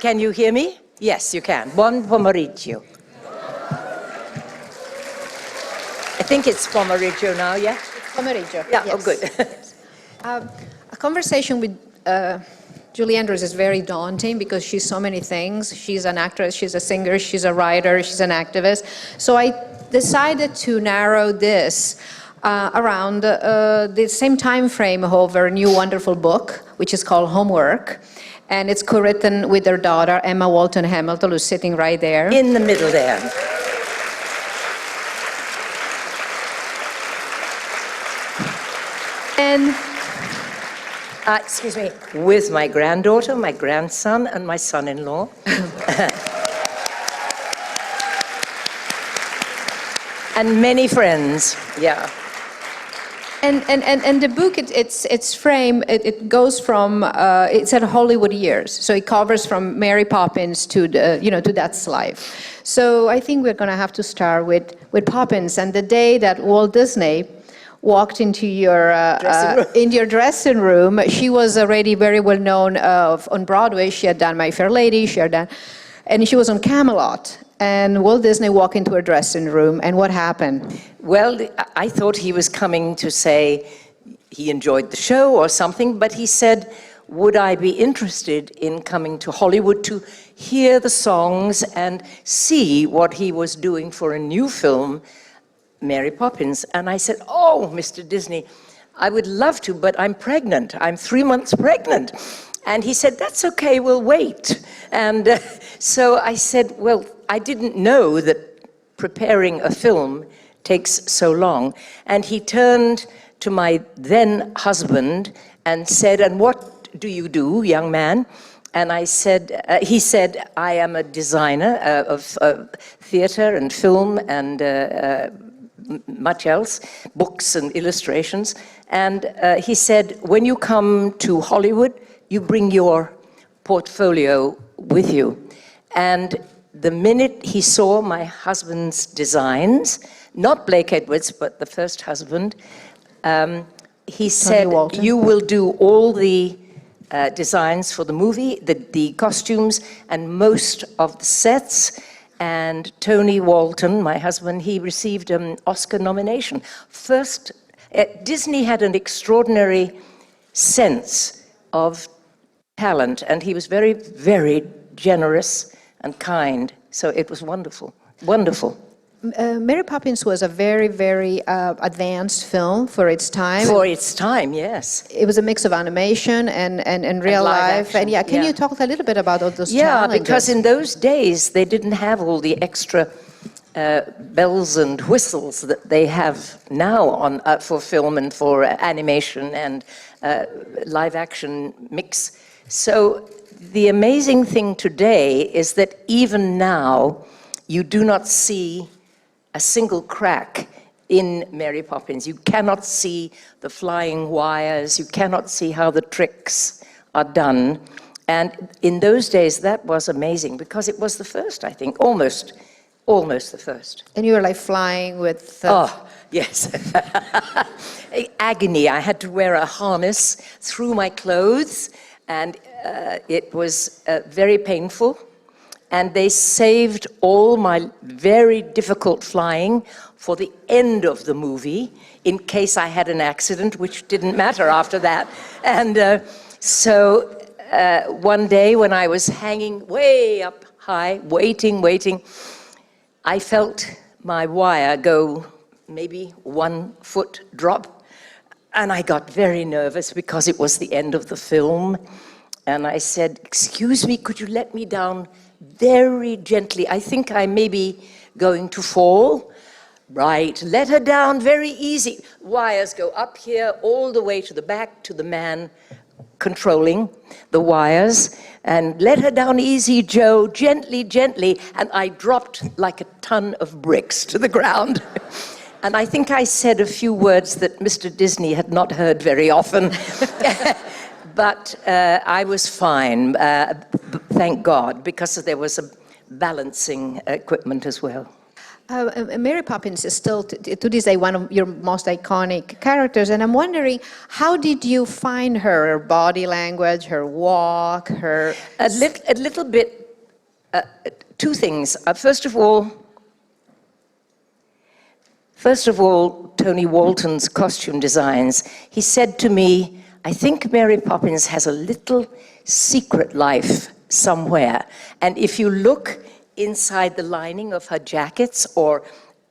Can you hear me? Yes, you can. Buon pomeriggio. I think it's pomeriggio now, yeah? It's pomeriggio. Yeah, yes. oh, good. Yes. A conversation with Julie Andrews is very daunting because she's so many things. She's an actress, she's a singer, she's a writer, she's an activist. So I decided to narrow this around the same time frame of her new wonderful book, which is called Homework. And it's co-written with her daughter, Emma Walton Hamilton, who's sitting right there. In the middle there. And excuse me, with my granddaughter, my grandson, and my son-in-law. And many friends, yeah. And the book, its frame, it goes from, it's at Hollywood years. So it covers from Mary Poppins to to That's Life. So I think we're going to have to start with Poppins and the day that Walt Disney walked into your dressing room. She was already very well known on Broadway. She had done My Fair Lady. And she was on Camelot. And Walt Disney walked into her dressing room, and what happened? Well, I thought he was coming to say he enjoyed the show or something, but he said, would I be interested in coming to Hollywood to hear the songs and see what he was doing for a new film, Mary Poppins? And I said, oh, Mr. Disney, I would love to, but I'm pregnant. I'm 3 months pregnant. And he said, that's okay, we'll wait. And so I said, well, I didn't know that preparing a film takes so long. And he turned to my then husband and said, and what do you do, young man? And I said, he said, I am a designer of theater and film and much else, books and illustrations. And he said, when you come to Hollywood, you bring your portfolio with you. And the minute he saw my husband's designs, not Blake Edwards, but the first husband, he said, you will do all the designs for the movie, the costumes, and most of the sets. And Tony Walton, my husband, he received an Oscar nomination. First, Disney had an extraordinary sense of talent, and he was very, very generous and kind. So it was wonderful, wonderful. Mary Poppins was a very, very advanced film for its time. For its time, yes. It was a mix of animation and real life. Action, and can you talk a little bit about all those challenges? Yeah, because in those days, they didn't have all the extra bells and whistles that they have now on for film and for animation and live action mix. So the amazing thing today is that even now, you do not see a single crack in Mary Poppins. You cannot see the flying wires. You cannot see how the tricks are done. And in those days, that was amazing because it was the first, I think, almost the first. And you were like flying with... Oh, yes. Agony. I had to wear a harness through my clothes, and it was very painful. And they saved all my very difficult flying for the end of the movie in case I had an accident, which didn't matter after that. And so one day when I was hanging way up high, waiting, I felt my wire go maybe 1 foot drop. And I got very nervous because it was the end of the film. And I said, excuse me, could you let me down very gently? I think I may be going to fall. Right, let her down very easy. Wires go up here all the way to the back to the man controlling the wires. And let her down easy, Joe, gently, gently. And I dropped like a ton of bricks to the ground. And I think I said a few words that Mr. Disney had not heard very often. But I was fine, thank God, because there was a balancing equipment as well. Mary Poppins is still, to this day, one of your most iconic characters, and I'm wondering, how did you find her body language, her walk, her... A little bit, two things. First of all, Tony Walton's costume designs. He said to me, I think Mary Poppins has a little secret life somewhere. And if you look inside the lining of her jackets or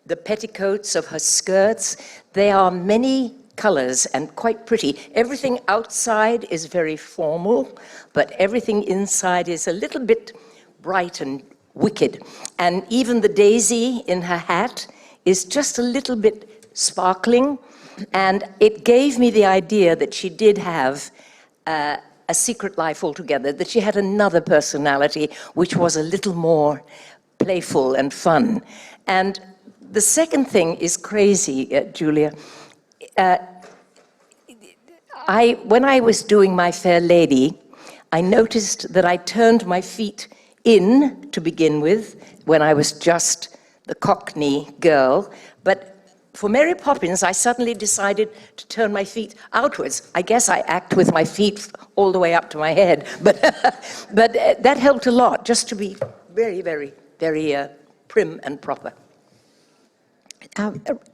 the petticoats of her skirts, there are many colors and quite pretty. Everything outside is very formal, but everything inside is a little bit bright and wicked. And even the daisy in her hat is just a little bit sparkling. And it gave me the idea that she did have a secret life altogether, that she had another personality which was a little more playful and fun. And the second thing is crazy, Julia. When I was doing My Fair Lady, I noticed that I turned my feet in to begin with when I was just the Cockney girl, but for Mary Poppins, I suddenly decided to turn my feet outwards. I guess I act with my feet all the way up to my head, but that helped a lot, just to be very, very, very prim and proper.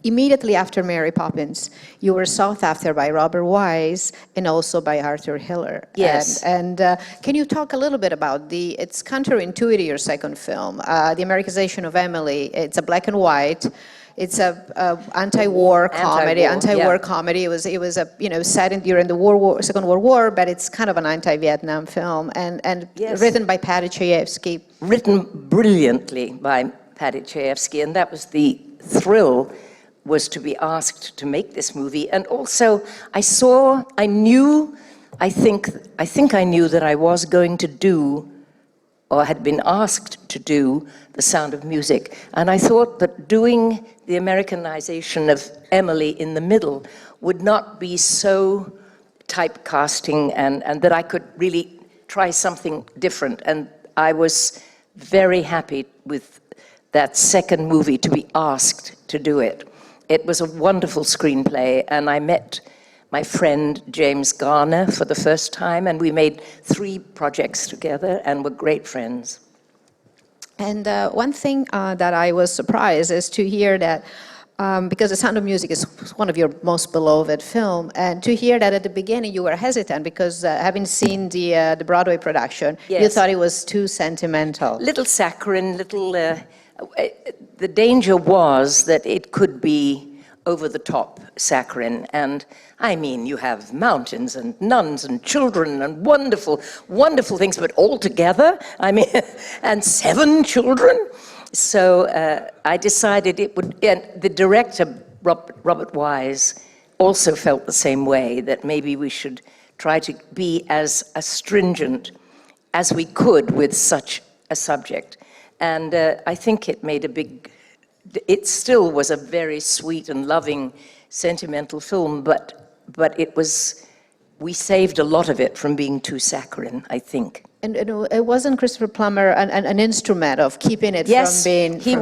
Immediately after Mary Poppins, you were sought after by Robert Wise and also by Arthur Hiller. Yes. And can you talk a little bit about it's counterintuitive, your second film, the Americanization of Emily. It's a black and white. It's a anti-war comedy. Anti-war comedy. It was set during the Second World War, but it's kind of an anti-Vietnam film, and yes. Written by Paddy Chayefsky. Written brilliantly by Paddy Chayefsky, and that was the thrill, was to be asked to make this movie. And also, I think I knew that I was going to do, or had been asked to do, The Sound of Music. And I thought that doing the Americanization of Emily in the middle would not be so typecasting, and that I could really try something different. And I was very happy with that second movie to be asked to do it. It was a wonderful screenplay, and I met my friend James Garner for the first time, and we made 3 projects together and were great friends. And one thing that I was surprised is to hear that, because The Sound of Music is one of your most beloved film, and to hear that at the beginning you were hesitant because having seen the Broadway production, yes. You thought it was too sentimental. Little saccharine, the danger was that it could be over-the-top saccharine. And I mean, you have mountains and nuns and children and wonderful, wonderful things, but all together, I mean, and 7 children. So I decided it would, and the director, Robert Wise, also felt the same way, that maybe we should try to be as astringent as we could with such a subject. And I think it made it still was a very sweet and loving, sentimental film, but we saved a lot of it from being too saccharine, I think. And it wasn't Christopher Plummer an instrument of keeping it from being... Yes, he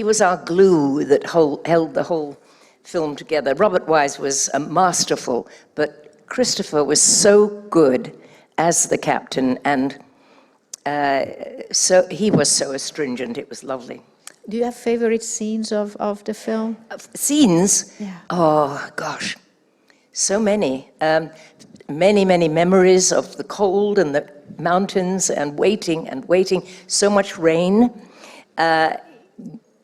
was our glue that held the whole film together. Robert Wise was masterful, but Christopher was so good as the captain, and so he was so astringent. It was lovely. Do you have favorite scenes of the film? Scenes? Yeah. Oh, gosh. So many. Many memories of the cold and the mountains and waiting. So much rain.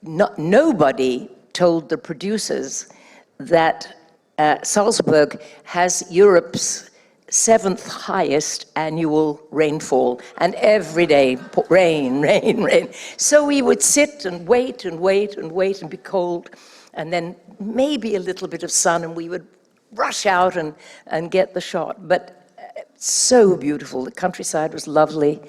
Nobody told the producers that Salzburg has Europe's 7th highest annual rainfall, and every day rain. So we would sit and wait and be cold, and then maybe a little bit of sun, and we would rush out and get the shot. But so beautiful. The countryside was lovely.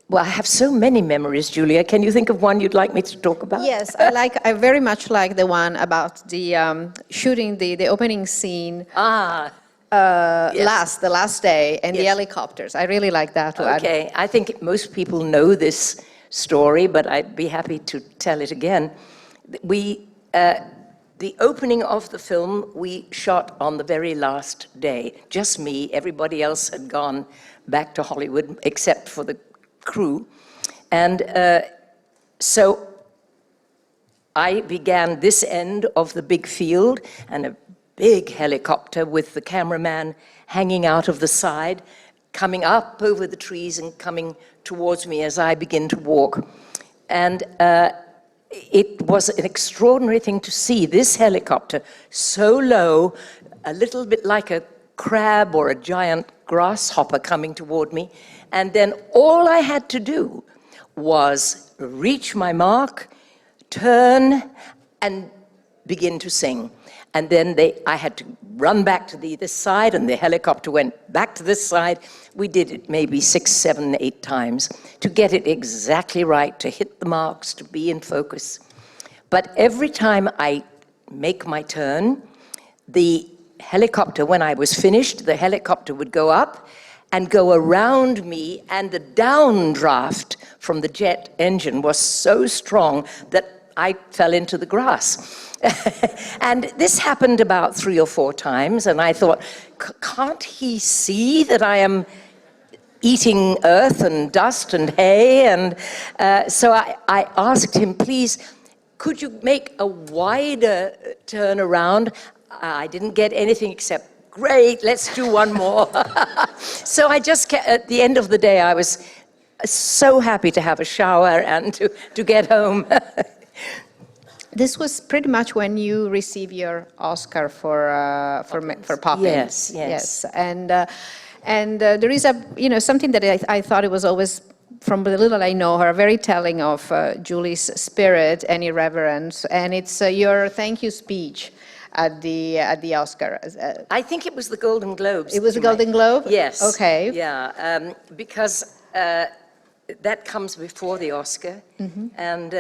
Well, I have so many memories, Julia. Can you think of one you'd like me to talk about? Yes, I very much like the one about the shooting the opening scene. Yes. The last day, and the Yes. helicopters. I really like that one. Okay, I think most people know this story, but I'd be happy to tell it again. The opening of the film, we shot on the very last day. Just me, everybody else had gone back to Hollywood, except for the crew. And so I began this end of the big field, and a big helicopter with the cameraman hanging out of the side, coming up over the trees and coming towards me as I begin to walk. And it was an extraordinary thing to see this helicopter so low, a little bit like a crab or a giant grasshopper coming toward me. And then all I had to do was reach my mark, turn, and begin to sing. And then I had to run back to this side, and the helicopter went back to this side. We did it maybe 6, 7, 8 times to get it exactly right, to hit the marks, to be in focus. But every time I make my turn, the helicopter, when I was finished, the helicopter would go up and go around me, and the downdraft from the jet engine was so strong that I fell into the grass. And this happened about 3 or 4 times, and I thought, can't he see that I am eating earth and dust and hay? And so I asked him, please, could you make a wider turn around? I didn't get anything except, great, let's do one more. So I just, at the end of the day, I was so happy to have a shower and to get home. This was pretty much when you received your Oscar for Poppins. Yes. And there is something that I thought it was always, from the little I know her, very telling of Julie's spirit and irreverence, and it's your thank you speech at the Oscar. I think it was the Golden Globes. It was the Golden Globe? Yes. Okay. Yeah, because that comes before the Oscar, and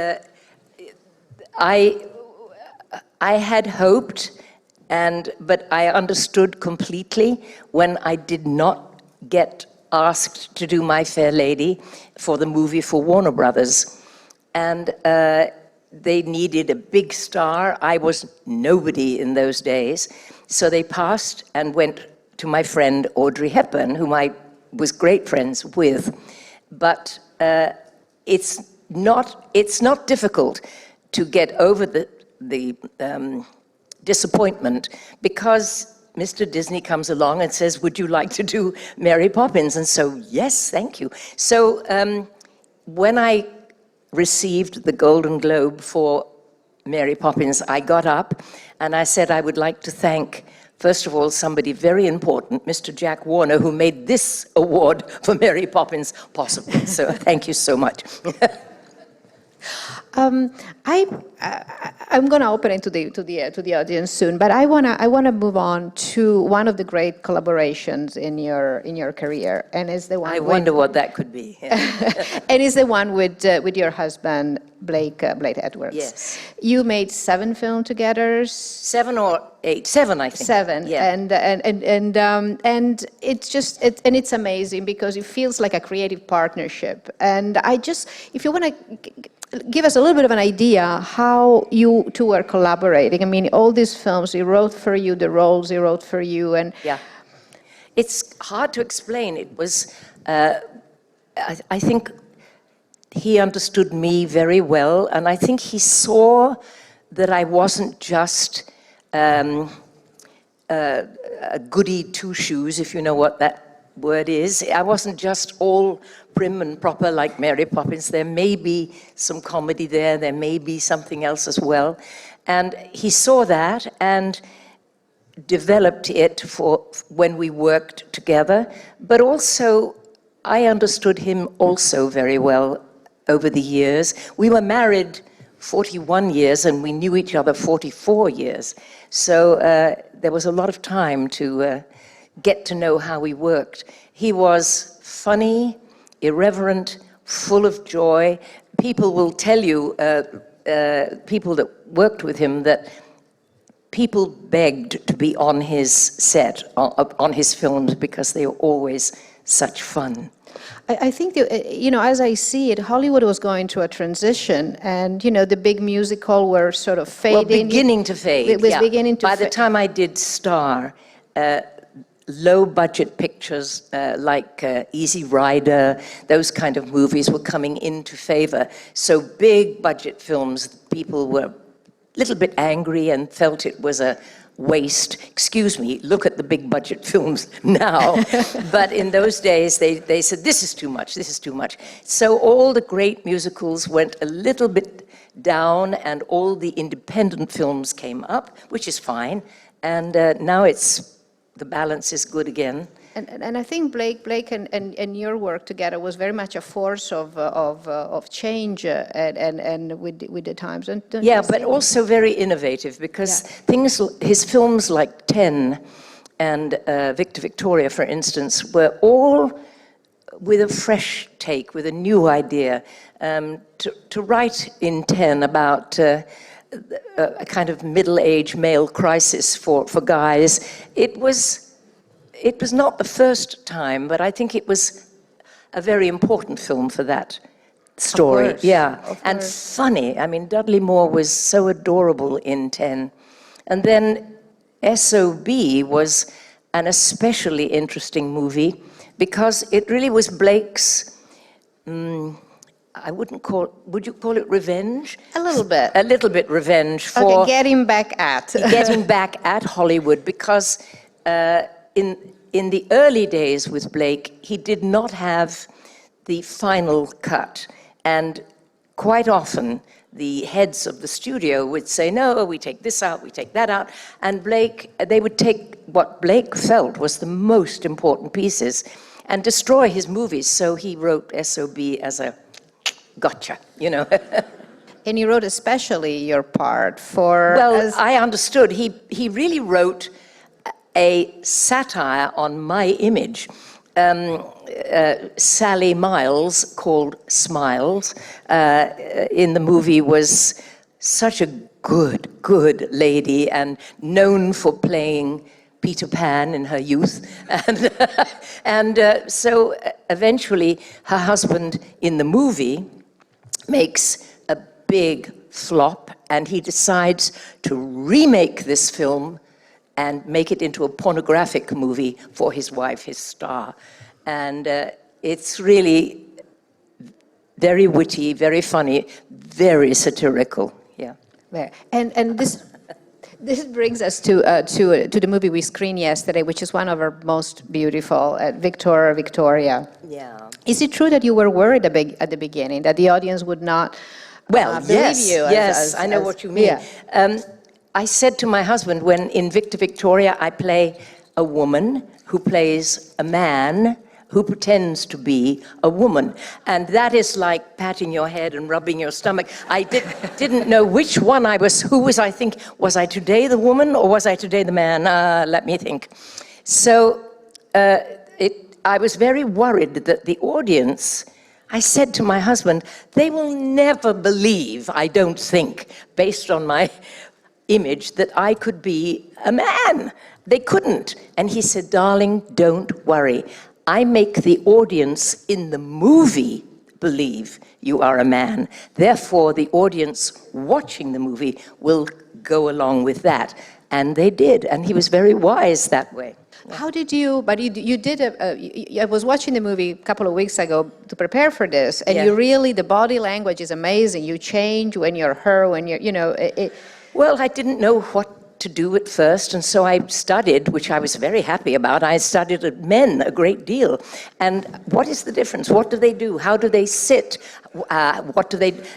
I had hoped, but I understood completely when I did not get asked to do My Fair Lady for the movie for Warner Brothers. And they needed a big star. I was nobody in those days. So they passed and went to my friend Audrey Hepburn, whom I was great friends with. But it's not difficult to get over the disappointment, because Mr. Disney comes along and says, would you like to do Mary Poppins? And so, yes, thank you. So when I received the Golden Globe for Mary Poppins, I got up and I said I would like to thank, first of all, somebody very important, Mr. Jack Warner, who made this award for Mary Poppins possible. So thank you so much. I'm going to open it to the audience soon, but I wanna move on to one of the great collaborations in your career, and is the one. I wonder what that could be. Yeah. And is the one with your husband Blake Edwards. Yes. You made 7 films together. 7 or 8, 7 I think. 7, yeah. And it's amazing because it feels like a creative partnership. And if you want to give us a little bit of an idea how you two were collaborating. I mean, all these films he wrote for you, the roles he wrote for you, and yeah, it's hard to explain. It was, I think he understood me very well, and I think he saw that I wasn't just a goody two-shoes, if you know what that word is. I wasn't just all prim and proper like Mary Poppins. There may be some comedy there. There may be something else as well. And he saw that and developed it for when we worked together. But also, I understood him also very well over the years. We were married 41 years and we knew each other 44 years. So there was a lot of time to get to know how we worked. He was funny, irreverent, full of joy. People will tell you, people that worked with him, that people begged to be on his set, on his films, because they were always such fun. I think, as I see it, Hollywood was going through a transition, and, the big musical were sort of fading. Well, beginning to fade, It was beginning to By the time I did Star, low-budget pictures like Easy Rider, those kind of movies were coming into favor. So big-budget films, people were a little bit angry and felt it was a waste. Excuse me, look at the big-budget films now. But in those days, they said, this is too much, this is too much. So all the great musicals went a little bit down, and all the independent films came up, which is fine. And now the balance is good again. And I think Blake and your work together was very much a force of change and with the times. Yeah, but also very innovative, because his films like 10 and Victor Victoria, for instance, were all with a fresh take, with a new idea. To write in 10 about a kind of middle-aged male crisis for guys, it was not the first time, but I think it was a very important film for that story. Of course, yeah, of and course. funny. I mean, Dudley Moore was so adorable in 10. And then S.O.B. was an especially interesting movie because it really was Blake's, would you call it revenge? A little bit. A little bit revenge for... Okay, getting back at. Getting back at Hollywood, because in the early days with Blake, he did not have the final cut. And quite often, the heads of the studio would say, no, we take this out, we take that out. And they would take what Blake felt was the most important pieces and destroy his movies. So he wrote S.O.B. as a gotcha, And you wrote especially your part for... Well, I understood. He really wrote a satire on my image. Sally Miles, called Smiles, in the movie was such a good lady and known for playing Peter Pan in her youth. And so eventually her husband in the movie makes a big flop, and he decides to remake this film and make it into a pornographic movie for his wife, his star. And it's really very witty, very funny, very satirical, yeah. And this brings us to the movie we screened yesterday, which is one of our most beautiful, Victoria. Yeah. Is it true that you were worried at the beginning, that the audience would not believe you? Yes, I know what you mean. Yeah. I said to my husband, when in Victor Victoria I play a woman who plays a man who pretends to be a woman. And that is like patting your head and rubbing your stomach. I didn't know which one I was, was I today the woman or was I today the man? Let me think. So I was very worried that the audience, I said to my husband, they will never believe, I don't think, based on my image, that I could be a man. They couldn't. And he said, darling, don't worry. I make the audience in the movie believe you are a man. Therefore, the audience watching the movie will go along with that. And they did. And he was very wise that way. How did you, but you did, I was watching the movie a couple of weeks ago to prepare for this, and you really, the body language is amazing. You change when you're her, when you're, Well, I didn't know what to do at first, and so I studied, which I was very happy about. I studied men a great deal. And what is the difference? What do they do? How do they sit?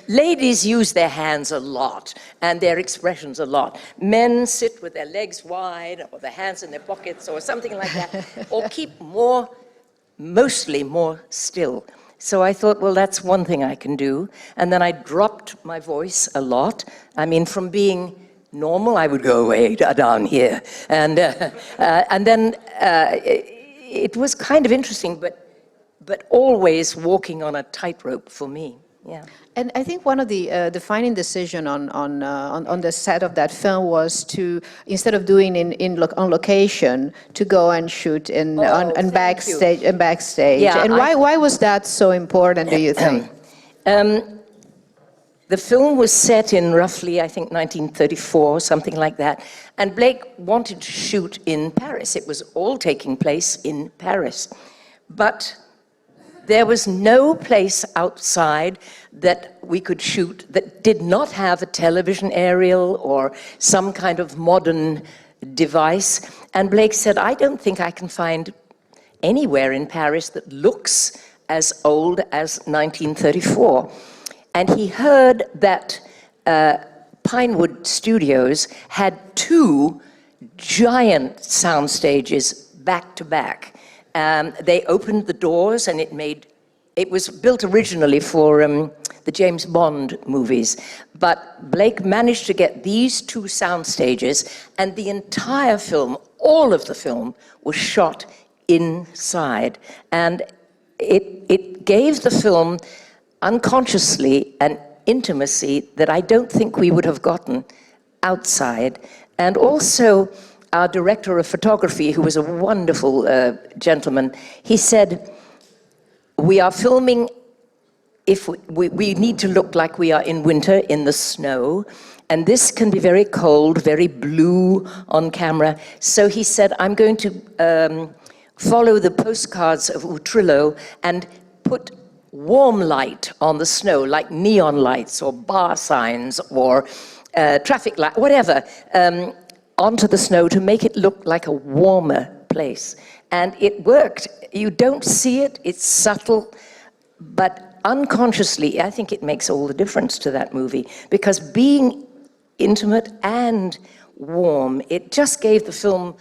Ladies use their hands a lot and their expressions a lot. Men sit with their legs wide or their hands in their pockets or something like that, or keep mostly more still. So I thought, well, that's one thing I can do. And then I dropped my voice a lot. I mean, from being normal, I would go way down here. And then it was kind of interesting, but always walking on a tightrope for me. Yeah. And I think one of the defining decision on the set of that film was to, instead of doing on location, to go and shoot on backstage. Yeah, And why was that so important, do you think? The film was set in roughly, I think, 1934, something like that. And Blake wanted to shoot in Paris. It was all taking place in Paris. But there was no place outside that we could shoot that did not have a television aerial or some kind of modern device. And Blake said, I don't think I can find anywhere in Paris that looks as old as 1934. And he heard that Pinewood Studios had 2 giant sound stages back to back. They opened the doors, and it was built originally for the James Bond movies. But Blake managed to get these 2 sound stages, and the entire film, all of the film, was shot inside. And it gave the film unconsciously an intimacy that I don't think we would have gotten outside. And also, our director of photography, who was a wonderful gentleman, he said, we are filming, if we need to look like we are in winter in the snow, and this can be very cold, very blue on camera. So he said, I'm going to follow the postcards of Utrillo and put warm light on the snow, like neon lights or bar signs or traffic light, whatever, onto the snow to make it look like a warmer place. And it worked. You don't see it, it's subtle, but unconsciously, I think it makes all the difference to that movie, because being intimate and warm, it just gave the film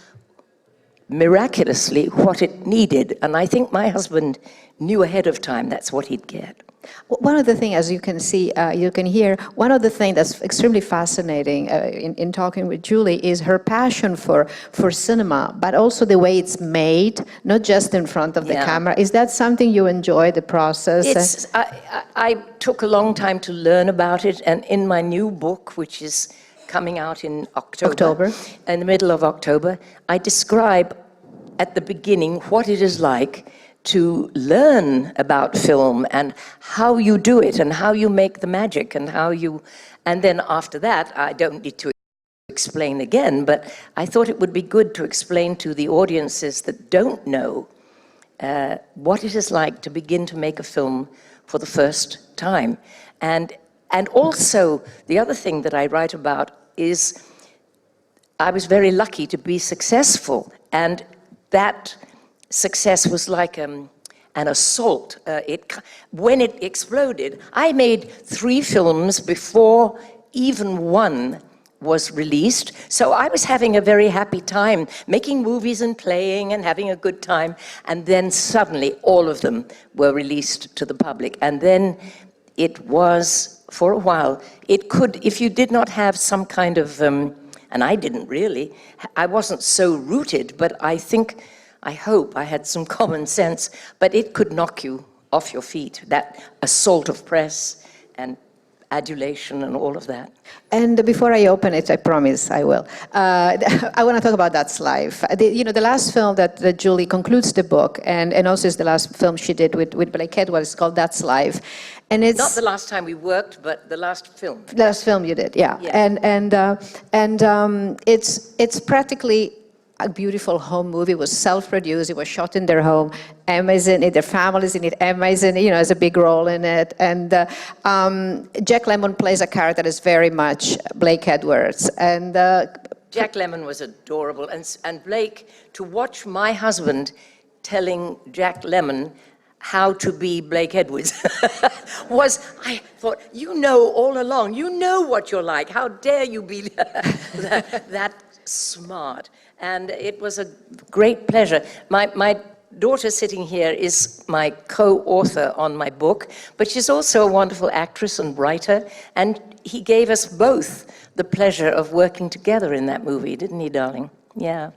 miraculously what it needed. And I think my husband knew ahead of time that's what he'd get. One of the things, as you can see, you can hear, one of the things that's extremely fascinating in talking with Julie is her passion for cinema, but also the way it's made, not just in front of the camera. Is that something you enjoy, the process? I took a long time to learn about it, and in my new book, which is coming out in October, in the middle of October, I describe at the beginning what it is like to learn about film and how you do it and how you make the magic and and then after that, I don't need to explain again, but I thought it would be good to explain to the audiences that don't know what it is like to begin to make a film for the first time. And also, the other thing that I write about is I was very lucky to be successful, and that success was like an assault. When it exploded, I made 3 films before even one was released. So I was having a very happy time, making movies and playing and having a good time. And then suddenly all of them were released to the public. And then it was, for a while, it could, if you did not have some kind of, and I didn't really, I wasn't so rooted, but I hope I had some common sense, but it could knock you off your feet, that assault of press and adulation and all of that. And before I open it, I promise I will. I want to talk about That's Life. The last film that Julie concludes the book, and also is the last film she did with Blake Edwards, is called That's Life. And it's not the last time we worked, but the last film. The last film you did, yeah. It's practically a beautiful home movie. It was self-produced. It was shot in their home. Emma's in it. Their family's in it. Emma's in it. Has a big role in it. And Jack Lemmon plays a character that is very much Blake Edwards. And Jack Lemmon was adorable. And Blake, to watch my husband telling Jack Lemmon how to be Blake Edwards I thought, all along, what you're like. How dare you be that smart? And it was a great pleasure. My daughter sitting here is my co-author on my book, but she's also a wonderful actress and writer, and he gave us both the pleasure of working together in that movie, didn't he, darling? Yeah.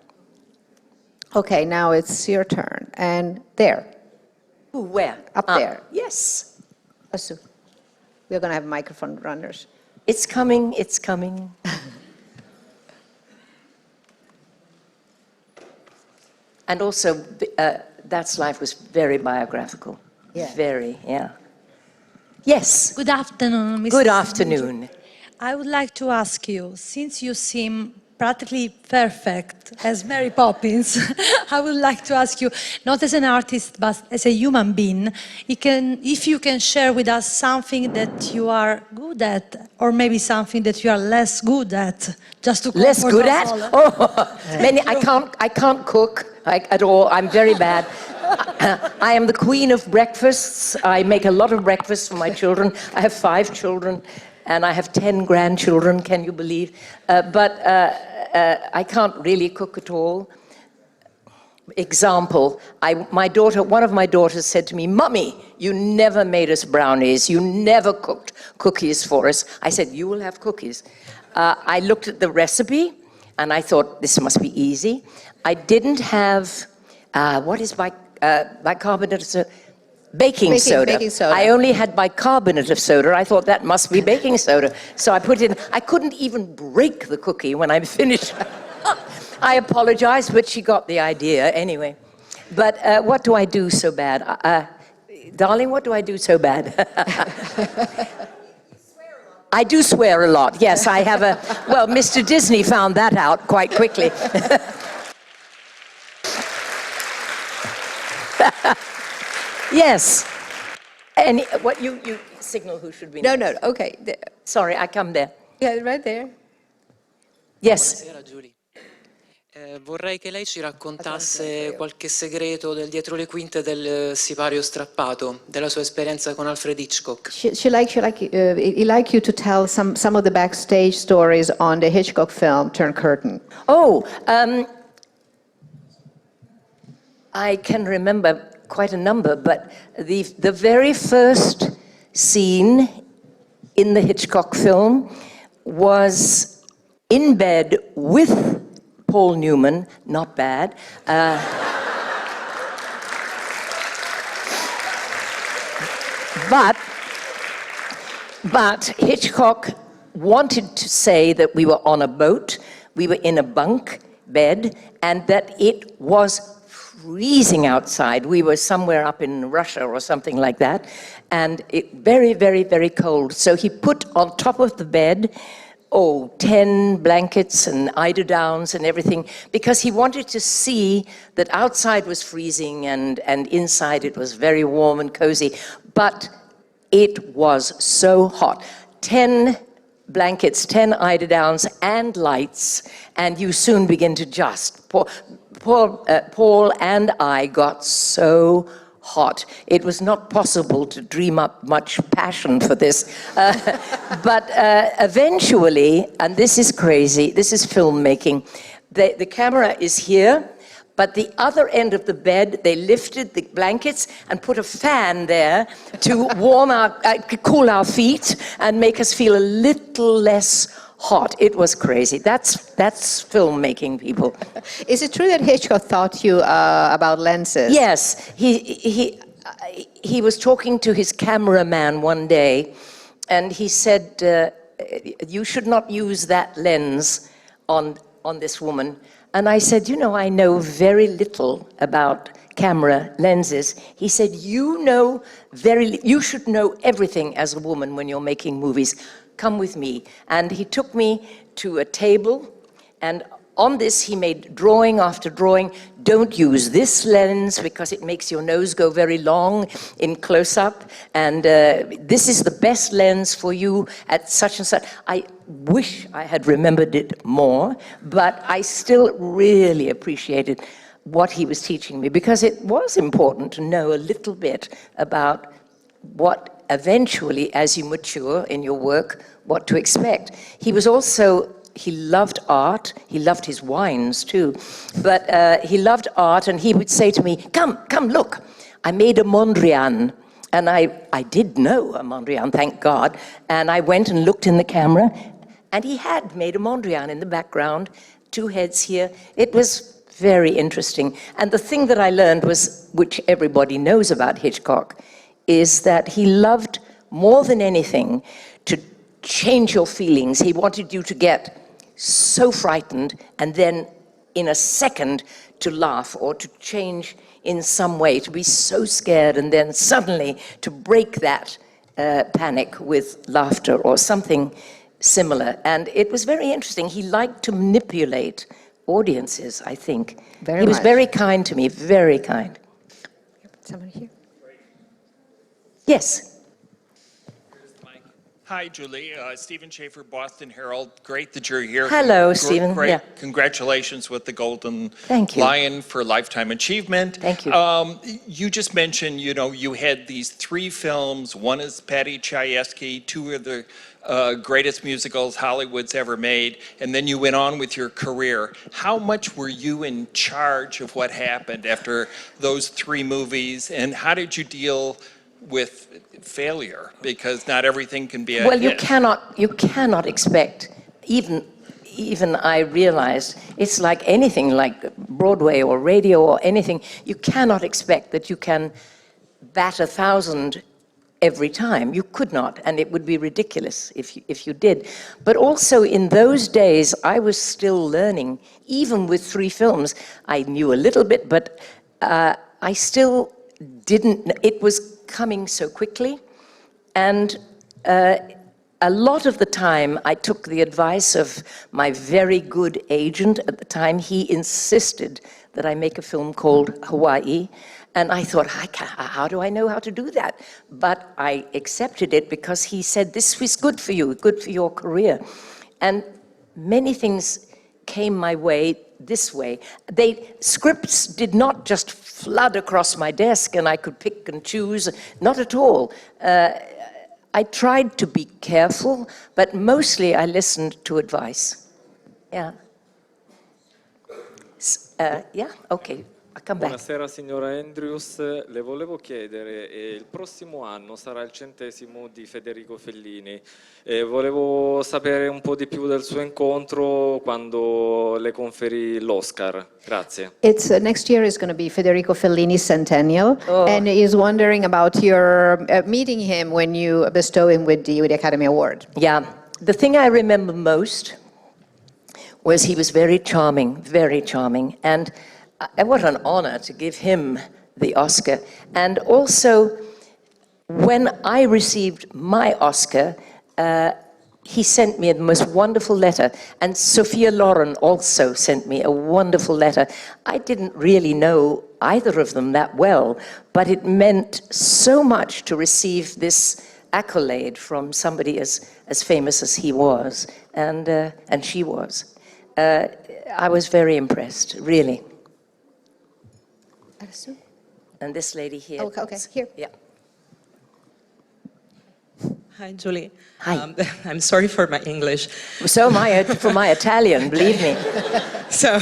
Okay, now it's your turn. And there. Ooh, where? Up there. Yes. Asu. We're going to have microphone runners. It's coming, it's coming. And also, That's Life was very biographical. Yeah. Very, yeah. Yes. Good afternoon, Mrs. Good afternoon. I would like to ask you, since you seem practically perfect as Mary Poppins, I would like to ask you, not as an artist, but as a human being, if you can share with us something that you are good at, or maybe something that you are less good at, just to Less comfort good us at? all. Oh, I can't cook at all. I'm very bad. I am the queen of breakfasts. I make a lot of breakfasts for my children. I have 5 children, and I have 10 grandchildren, can you believe? But I can't really cook at all. Example, one of my daughters said to me, "Mummy, you never made us brownies. You never cooked cookies for us." I said, "You will have cookies." I looked at the recipe, and I thought, this must be easy. I didn't have, what is bicarbonate of soda? Baking soda. Baking soda. I only had bicarbonate of soda. I thought that must be baking soda. So I put it in. I couldn't even break the cookie when I finished. I apologize, but she got the idea anyway. But what do I do so bad? Darling, what do I do so bad? I do swear a lot. Yes, I have a... Well, Mr. Disney found that out quite quickly. Yes. And what you signal who should be No, next. no, okay. Sorry, I come there. Yeah, right there. Yes. Buonasera Giulia. Vorrei che lei ci raccontasse qualche segreto del dietro le quinte del sipario strappato, della sua esperienza con Alfred Hitchcock. He'd like you to tell some of the backstage stories on the Hitchcock film Turn Curtain. Oh, I can remember quite a number, but the very first scene in the Hitchcock film was in bed with Paul Newman, not bad. But Hitchcock wanted to say that we were on a boat, we were in a bunk bed, and that it was freezing outside. We were somewhere up in Russia or something like that, and it very, very, very cold. So he put on top of the bed 10 blankets and eiderdowns and everything, because he wanted to see that outside was freezing and inside it was very warm and cozy. But it was so hot. 10 blankets, 10 eiderdowns and lights, and you soon begin to just. Paul and I got so hot. It was not possible to dream up much passion for this. But eventually, and this is crazy, this is filmmaking, the camera is here, but the other end of the bed, they lifted the blankets and put a fan there to cool our feet and make us feel a little less hot. It was crazy. That's filmmaking, people. Is it true that Hitchcock taught you about lenses? Yes, he was talking to his cameraman one day, and he said, "You should not use that lens on this woman." And I said, I know very little about camera lenses. He said, you should know everything as a woman when you're making movies. Come with me. And he took me to a table, and on this he made drawing after drawing. Don't use this lens because it makes your nose go very long in close-up, and this is the best lens for you at such and such. I wish I had remembered it more, but I still really appreciated what he was teaching me, because it was important to know a little bit about what eventually, as you mature in your work, what to expect. He loved art. He loved his wines too, but he loved art, and he would say to me, come, look, I made a Mondrian. And I did know a Mondrian, thank God. And I went and looked in the camera, and he had made a Mondrian in the background, 2 heads here. It was very interesting. And the thing that I learned was, which everybody knows about Hitchcock, is that he loved more than anything, to change your feelings. He wanted you to get so frightened and then in a second to laugh or to change in some way, to be so scared and then suddenly to break that panic with laughter or something similar. And it was very interesting. He liked to manipulate audiences, I think. Very he was much. very kind to me, very kind. Someone here? Yes. Hi, Julie. Stephen Schaefer, Boston Herald. Great that you're here. Hello, Stephen. Great. Yeah. Congratulations with the Golden Thank you. Lion for Lifetime Achievement. Thank you. You just mentioned, you know, you had these 3 films. One is Paddy Chayefsky, 2 are the greatest musicals Hollywood's ever made, and then you went on with your career. How much were you in charge of what happened after those 3 movies, and how did you deal with failure? Because not everything can be a Well, hit. you cannot expect, even I realized, it's like anything, like Broadway or radio or anything, you cannot expect that you can bat 1,000 every time. You could not, and it would be ridiculous if you did. But also in those days, I was still learning. Even with 3 films, I knew a little bit, but I still didn't. It was coming so quickly, and a lot of the time I took the advice of my very good agent at the time. He insisted that I make a film called Hawaii, and I thought, how do I know how to do that? But I accepted it because he said, this was good for you, good for your career. And many things came my way this way. Scripts did not just flood across my desk and I could pick and choose, not at all. I tried to be careful, but mostly I listened to advice. Yeah. Yeah, okay. Come back. Buonasera signora Andrews, le volevo chiedere, il prossimo anno sarà il 100° di Federico Fellini. Volevo sapere un po' di più del suo incontro quando le conferì l'Oscar. Grazie. It's next year is going to be Federico Fellini Centennial, and he's wondering about your meeting him when you bestow him with the Academy Award. Yeah, the thing I remember most was he was very charming, and what an honor to give him the Oscar. And also, when I received my Oscar, he sent me the most wonderful letter, and Sophia Loren also sent me a wonderful letter. I didn't really know either of them that well, but it meant so much to receive this accolade from somebody as famous as he was, and she was. I was very impressed, really. And this lady here. Oh, okay, here. Yeah. Hi, Julie. Hi. I'm sorry for my English. So am I for my Italian, believe me. So,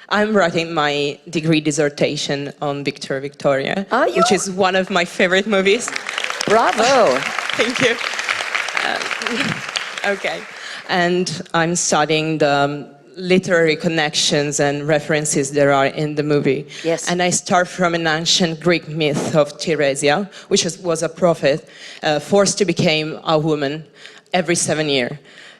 I'm writing my degree dissertation on Victor Victoria, Are you? which is one of my favorite movies. Bravo. Thank you. Okay. And I'm studying the literary connections and references there are in the movie. Yes. And I start from an ancient Greek myth of Theresia, which was a prophet forced to become a woman every 7 years.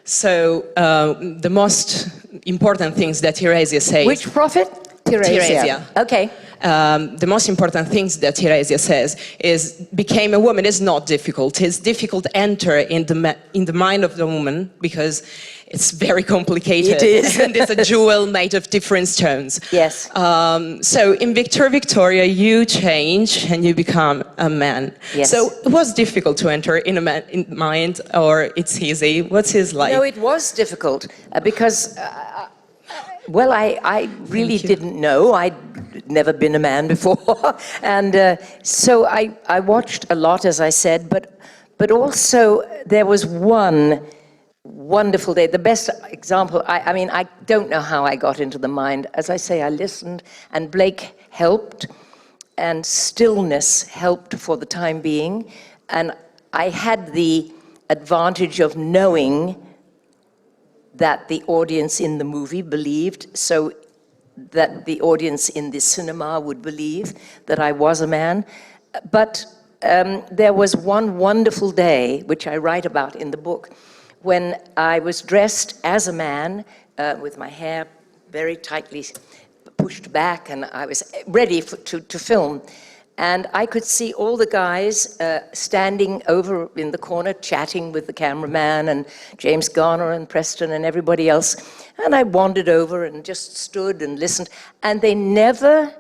So the most important things that Theresia says... Which prophet? Theresia. Okay. The most important things that Theresia says is became a woman is not difficult. It's difficult to enter in the mind of the woman because it's very complicated. It is. And it's a jewel made of different stones. Yes. So in Victor Victoria, you change and you become a man. Yes. So it was difficult to enter in a man's mind, or it's easy. What's his like? No, it was difficult because, well, I really didn't know. I'd never been a man before. And so I watched a lot, as I said, but also there was one wonderful day. The best example, I mean, I don't know how I got into the mind. As I say, I listened, and Blake helped, and stillness helped for the time being. And I had the advantage of knowing that the audience in the movie believed, so that the audience in the cinema would believe that I was a man. But there was one wonderful day, which I write about in the book, when I was dressed as a man with my hair very tightly pushed back, and I was ready to film. And I could see all the guys standing over in the corner chatting with the cameraman and James Garner and Preston and everybody else. And I wandered over and just stood and listened. And they never,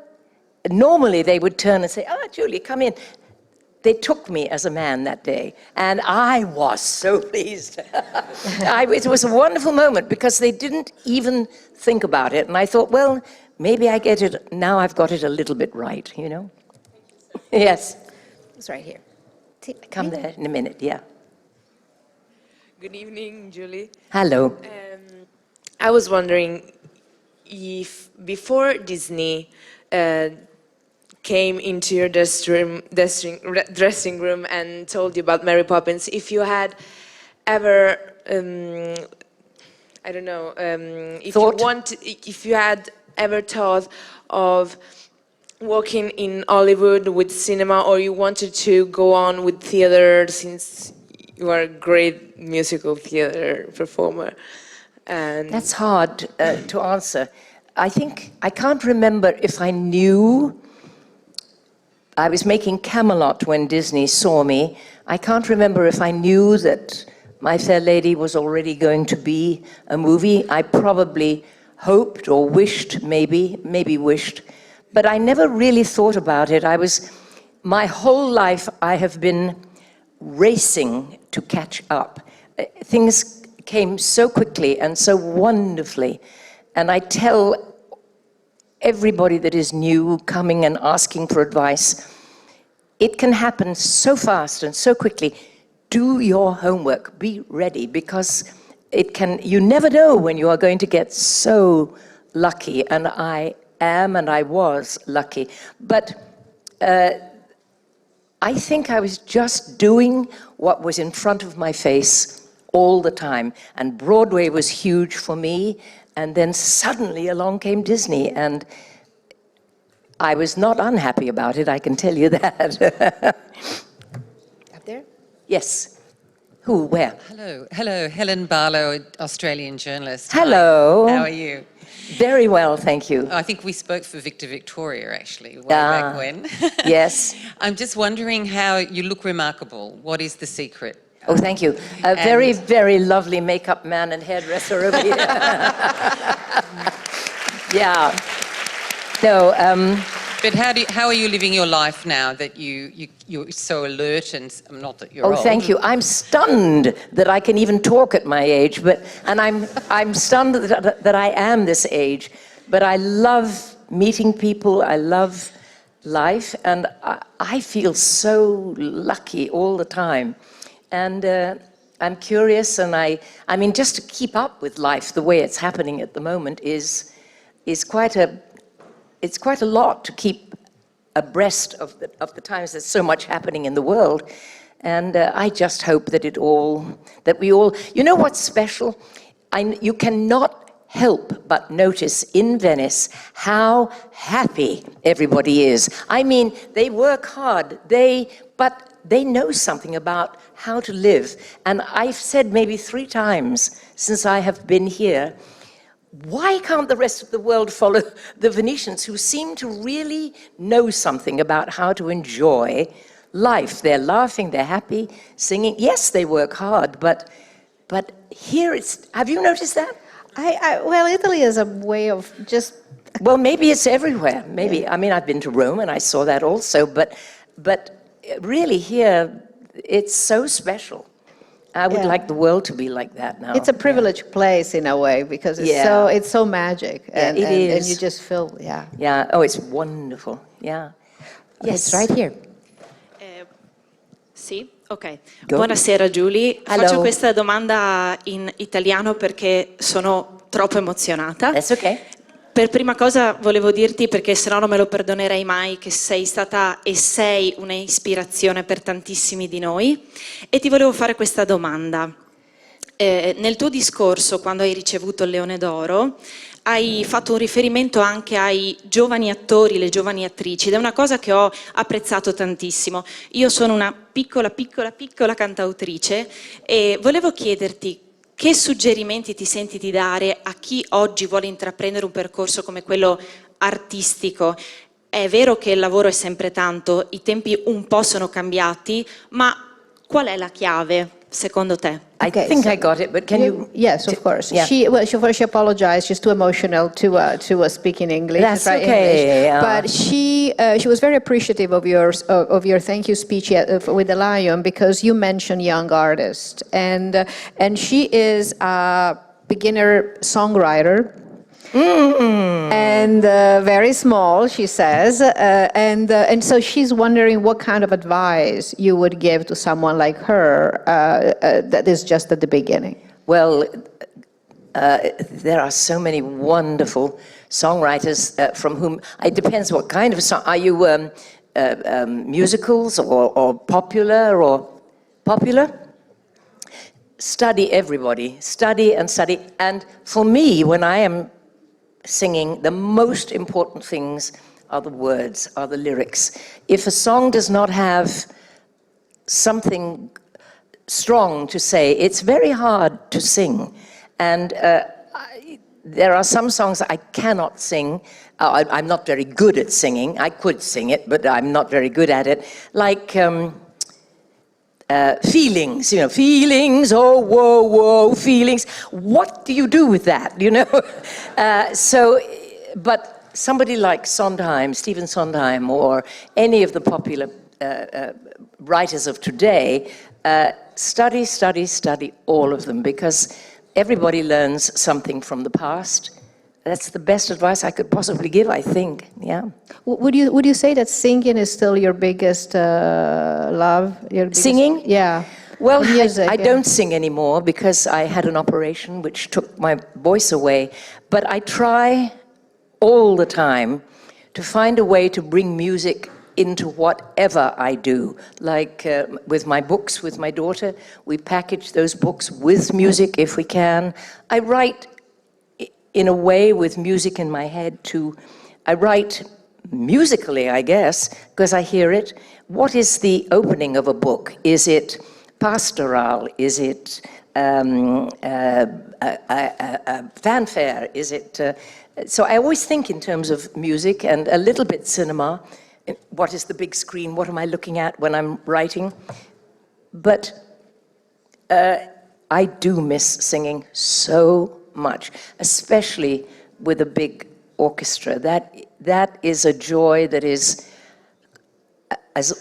normally they would turn and say, "Ah, Julie, come in." They took me as a man that day, and I was so pleased. It was a wonderful moment because they didn't even think about it. And I thought, well, maybe I get it, now I've got it a little bit right, you know? Yes. It's right here. Come there in a minute, yeah. Good evening, Julie. Hello. I was wondering if before Disney came into your dressing room and told you about Mary Poppins, if you had ever, I don't know, if you had ever thought of working in Hollywood with cinema, or you wanted to go on with theater since you are a great musical theater performer. And that's hard to answer. I can't remember if I knew. I was making Camelot when Disney saw me. I can't remember if I knew that My Fair Lady was already going to be a movie. I probably hoped or wished, maybe wished, but I never really thought about it. My whole life I have been racing to catch up. Things came so quickly and so wonderfully, and I tell everybody that is new, coming and asking for advice, it can happen so fast and so quickly. Do your homework, be ready, because you never know when you are going to get so lucky, and I am and I was lucky. But I think I was just doing what was in front of my face all the time, and Broadway was huge for me. And then suddenly along came Disney, and I was not unhappy about it, I can tell you that. Up there? Yes. Who, where? Hello, Helen Barlow, Australian journalist. Hello. Hi. How are you? Very well, thank you. I think we spoke for Victor Victoria, actually, way back when. Yes. I'm just wondering how you look remarkable. What is the secret? Oh, thank you. A very, very lovely makeup man and hairdresser over here. Yeah. No. But how are you living your life now that you're so alert, and not that you're Oh, old? thank you. I'm stunned that I can even talk at my age, and I'm stunned that I am this age. But I love meeting people. I love life, and I feel so lucky all the time. And I'm curious, and I mean, just to keep up with life the way it's happening at the moment is quite a lot to keep abreast of the times. There's so much happening in the world, and I just hope that we all, you know what's special? You cannot help but notice in Venice how happy everybody is. I mean, they work hard, but they know something about how to live. And I've said maybe 3 times since I have been here, why can't the rest of the world follow the Venetians, who seem to really know something about how to enjoy life? They're laughing, they're happy, singing. Yes, they work hard, but here have you noticed that? Well, Italy is a way of just... Well, maybe it's everywhere. Maybe, yeah. I mean, I've been to Rome and I saw that also, but really here, it's so special. I would like the world to be like that now. It's a privileged place in a way, because it's so magic. And, it is. And you just feel, Yeah, oh, it's wonderful, yeah. Yes, it's right here. Sì, ok. Go. Buonasera Julie. Hello. Faccio questa domanda in italiano perché sono troppo emozionata. That's okay. Per prima cosa volevo dirti, perché sennò non me lo perdonerei mai, che sei stata e sei un'ispirazione per tantissimi di noi, e ti volevo fare questa domanda. Nel tuo discorso, quando hai ricevuto il Leone d'Oro, hai fatto un riferimento anche ai giovani attori, le giovani attrici, ed è una cosa che ho apprezzato tantissimo. Io sono una piccola cantautrice e volevo chiederti che suggerimenti ti senti di dare a chi oggi vuole intraprendere un percorso come quello artistico. È vero che il lavoro è sempre tanto, i tempi un po' sono cambiati, ma qual è la chiave secondo te? I think I got it, but can you? Yes, of course. Yeah. She apologized. She's too emotional to speak in English. That's try okay. English. But she was very appreciative of your thank you speech with the Lion, because you mentioned young artists, and she is a beginner songwriter. And very small, she says, and so she's wondering what kind of advice you would give to someone like her that is just at the beginning. Well, there are so many wonderful songwriters from whom, it depends what kind of song. Are you musicals or popular or popular? Study everybody, study and study. And for me, when I am singing, the most important things are the words, are the lyrics. If a song does not have something strong to say, it's very hard to sing. And there are some songs I cannot sing. I'm not very good at singing. I could sing it, but I'm not very good at it. Like feelings, feelings, oh, whoa, whoa, feelings. What do you do with that, But somebody like Sondheim, Stephen Sondheim, or any of the popular writers of today, study all of them, because everybody learns something from the past. That's the best advice I could possibly give, I think, yeah. Would you say that singing is still your biggest love? Singing? Yeah. Well, music, I don't sing anymore because I had an operation which took my voice away, but I try all the time to find a way to bring music into whatever I do. Like with my books, with my daughter, we package those books with music if we can. I write in a way with music in my head too. I write musically, I guess, because I hear it. What is the opening of a book? Is it pastoral? Is it fanfare? Is it... So I always think in terms of music and a little bit cinema. What is the big screen? What am I looking at when I'm writing? But I do miss singing so much, especially with a big orchestra. That is a joy that is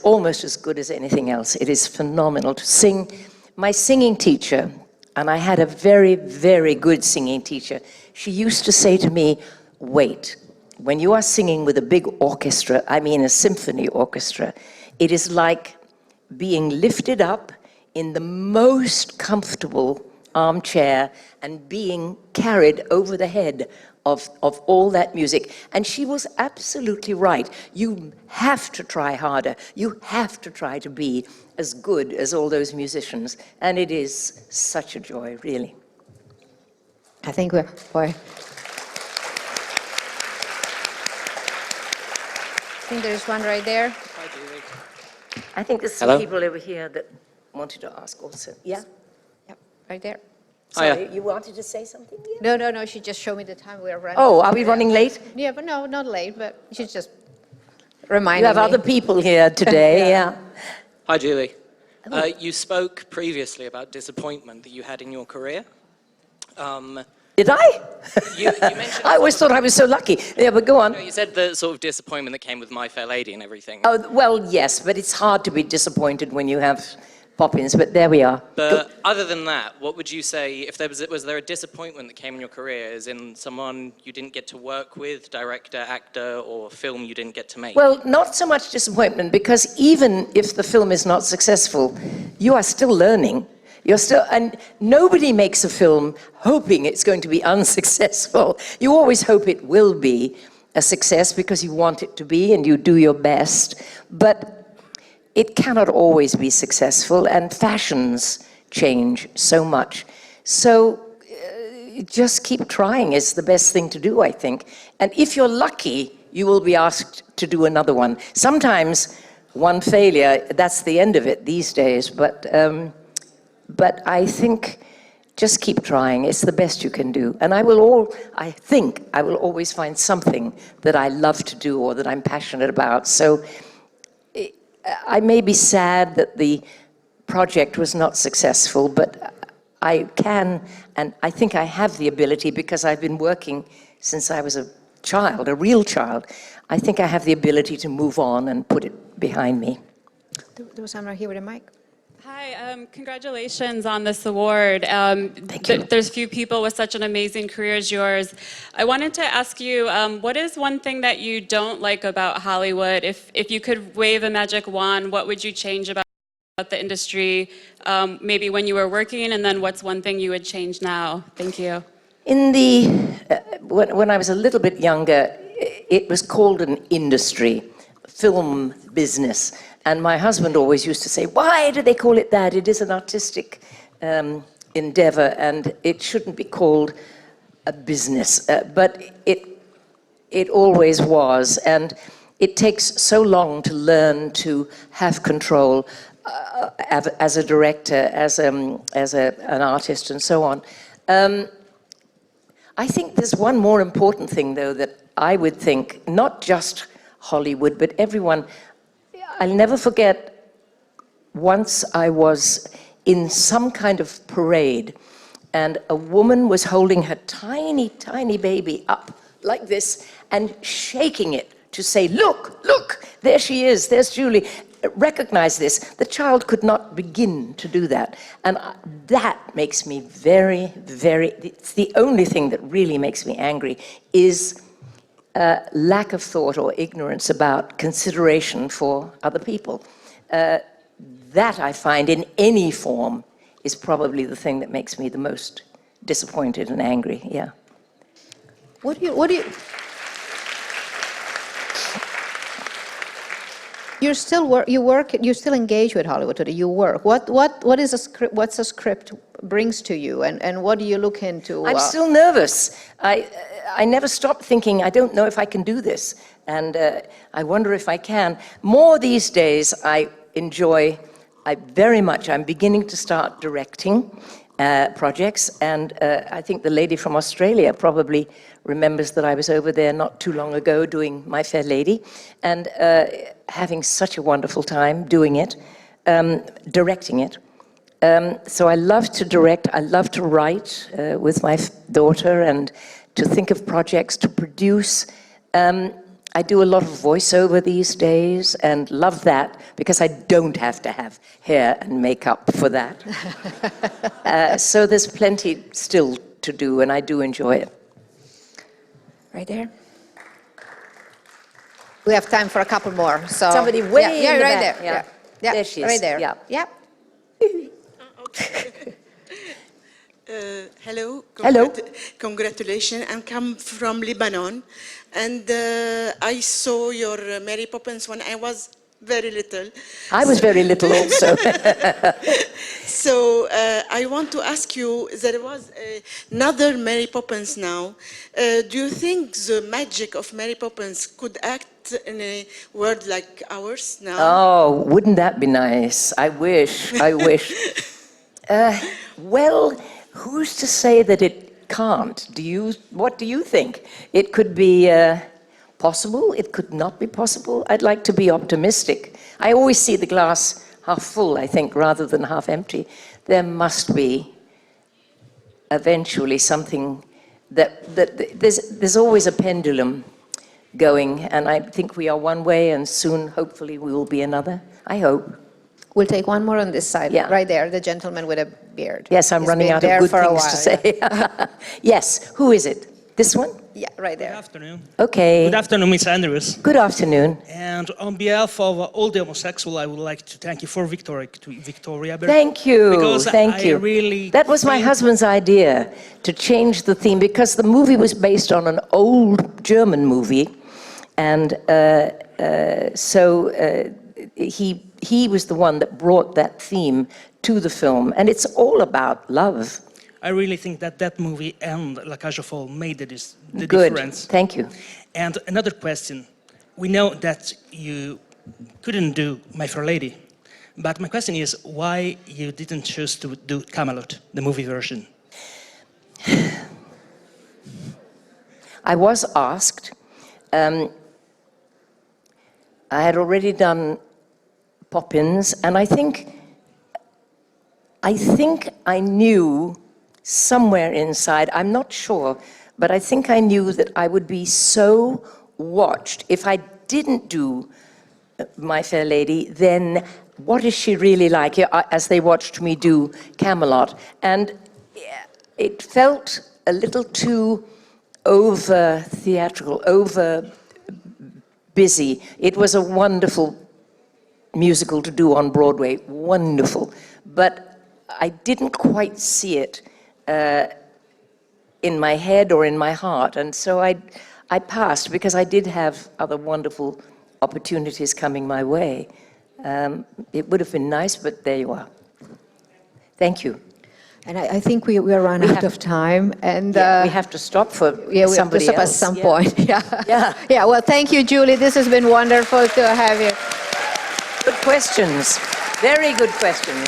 almost as good as anything else. It is phenomenal to sing. My singing teacher, and I had a very, very good singing teacher, she used to say to me, wait, when you are singing with a big orchestra, I mean a symphony orchestra, it is like being lifted up in the most comfortable armchair and being carried over the head of all that music. And she was absolutely right. You have to try harder. You have to try to be as good as all those musicians. And it is such a joy, really. I think we're... Boy. I think there's one right there. I think there's some people over here that wanted to ask also. Yeah? Yep, right there. Sorry, you wanted to say something? Yeah. No, she just showed me the time we are running. Oh, are we running late? Yeah, but no, not late, but she's just reminding me. You have other people here today, yeah. Hi, Julie. You spoke previously about disappointment that you had in your career. Did I? You mentioned... I always thought I was so lucky. Yeah, but go on. No, you said the sort of disappointment that came with My Fair Lady and everything. Oh, well, yes, but it's hard to be disappointed when you have Poppins, but there we are. But other than that, what would you say, if there was there a disappointment that came in your career, as in someone you didn't get to work with, director, actor, or film you didn't get to make? Well, not so much disappointment, because even if the film is not successful, you are still learning. And nobody makes a film hoping it's going to be unsuccessful. You always hope it will be a success because you want it to be and you do your best. But it cannot always be successful, and fashions change so much. So just keep trying is the best thing to do, I think. And if you're lucky, you will be asked to do another one. Sometimes one failure, that's the end of it these days, but I think just keep trying. It's the best you can do. And I think I will always find something that I love to do or that I'm passionate about. So I may be sad that the project was not successful, but I can, and I think I have the ability, because I've been working since I was a child, a real child. I think I have the ability to move on and put it behind me. There was someone here with a mic. Hi, congratulations on this award. Thank you. There's few people with such an amazing career as yours. I wanted to ask you, what is one thing that you don't like about Hollywood? If you could wave a magic wand, what would you change about the industry, maybe when you were working, and then what's one thing you would change now? Thank you. When I was a little bit younger, it was called an industry, film business. And my husband always used to say, why do they call it that? It is an artistic endeavor, and it shouldn't be called a business. But it always was. And it takes so long to learn to have control as a director, as an artist, and so on. I think there's one more important thing, though, that I would think, not just Hollywood, but everyone. I'll never forget, once I was in some kind of parade, and a woman was holding her tiny, tiny baby up like this and shaking it to say, look, look, there she is, there's Julie. Recognize this. The child could not begin to do that. And that makes me very, very, it's the only thing that really makes me angry, is lack of thought or ignorance about consideration for other people. That I find in any form is probably the thing that makes me the most disappointed and angry, yeah. What do you... You still engage with Hollywood today, you work. What is a script, what's a script brings to you, and what do you look into? I'm still nervous. I never stop thinking, I don't know if I can do this, and I wonder if I can. More these days, I'm beginning to start directing projects, and I think the lady from Australia probably remembers that I was over there not too long ago doing My Fair Lady, and having such a wonderful time doing it, directing it. So I love to direct, I love to write with my daughter, and to think of projects, to produce. I do a lot of voiceover these days, and love that, because I don't have to have hair and makeup for that. So there's plenty still to do, and I do enjoy it. Right there. We have time for a couple more. So somebody way in the right back. there. Yeah. Yeah, There she is. right there. Yeah. Yeah. Hello. Hello. Congratulations. I come from Lebanon, and I saw your Mary Poppins when I was very little. I was very little also. So I want to ask you, there was another Mary Poppins now. Do you think the magic of Mary Poppins could act in a world like ours now? Oh, wouldn't that be nice? I wish, I wish. Well, who's to say that it can't? What do you think? It could be possible, it could not be possible. I'd like to be optimistic. I always see the glass half full, I think, rather than half empty. There must be eventually something there's always a pendulum going, and I think we are one way, and soon, hopefully, we will be another. I hope. We'll take one more on this side, Yeah. right there, the gentleman with a beard. Yes, I'm He's running been out of there good for a things while, to say. Yes, who is it? This one? Yeah, right there. Good afternoon. Okay. Good afternoon, Miss Andrews. Good afternoon. And on behalf of all the homosexuals, I would like to thank you for Victoria. Thank you. Because Thank you. Really that was my husband's idea, to change the theme, because the movie was based on an old German movie, and so he was the one that brought that theme to the film, and it's all about love. I really think that that movie and La Cage aux Folles made the Good. difference. Thank you. And another question. We know that you couldn't do My Fair Lady, but my question is why you didn't choose to do Camelot, the movie version? I was asked. I had already done Poppins, and I think I knew somewhere inside, I'm not sure, but I think I knew that I would be so watched. If I didn't do My Fair Lady, then what is she really like, as they watched me do Camelot? And it felt a little too over-theatrical, over-busy. It was a wonderful musical to do on Broadway, wonderful. But I didn't quite see it in my head or in my heart, and so I passed because I did have other wonderful opportunities coming my way. It would have been nice, but there you are. Thank you. And I think we are run out of time, and we have to stop for we somebody have to stop else. at some point. Yeah. Yeah. Yeah. Well, thank you, Julie. This has been wonderful to have you. Good questions. Very good questions.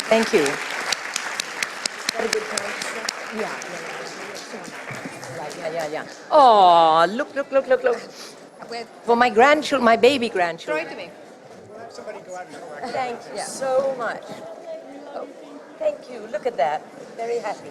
Thank you. Yeah. Oh, look. For my grandchildren, my baby grandchildren. Throw it to me. Thank you so much. Oh, thank you. Look at that. Very happy.